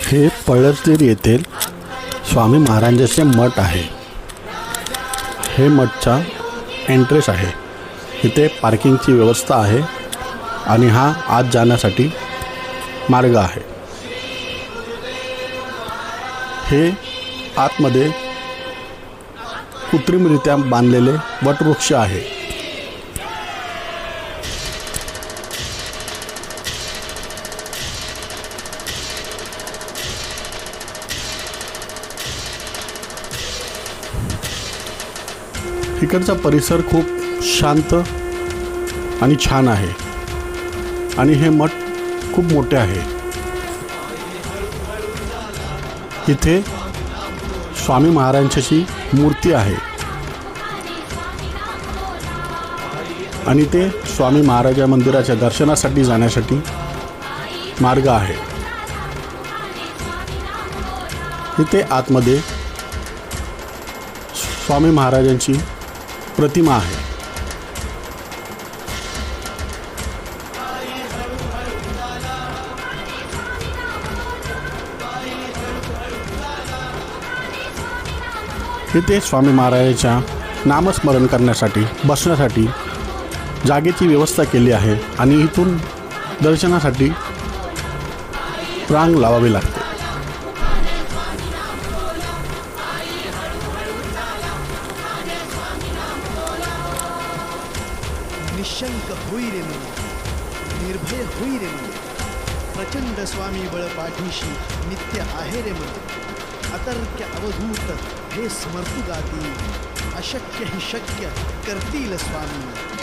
हे पळसदेर येथील स्वामी महाराजांचे मठ आहे। हे मठचा एंट्रेस आहे। इथे पार्किंगची व्यवस्था आहे आणि हा आत जाण्यासाठी मार्ग आहे। हे आतमध्ये कृत्रिमरित्या बांधलेले वटवृक्ष आहे। इकडचा परिसर खूप शांत आणि छान आहे आणि हे मठ खूप मोठे आहे। इथे स्वामी महाराजांची मूर्ती आहे आणि ते स्वामी महाराजा मंदिराच्या दर्शनासाठी जाण्यासाठी मार्ग आहे। इथे आतमध्ये स्वामी महाराजांची प्रतिमा आहे। इथे स्वामी महाराजांच्या नामस्मरण करण्यासाठी बसण्यासाठी जागेची व्यवस्था केली आहे आणि इथून दर्शनासाठी रांग लावावी लागते। निशंक होई रे मन, निर्भय होई रे मन, प्रचंड स्वामी बळ पाठीशी नित्य आहे रे मन। अतर्क्य अवधूत हे स्मर्तु गाती, अशक्य ही शक्य करतील स्वामी।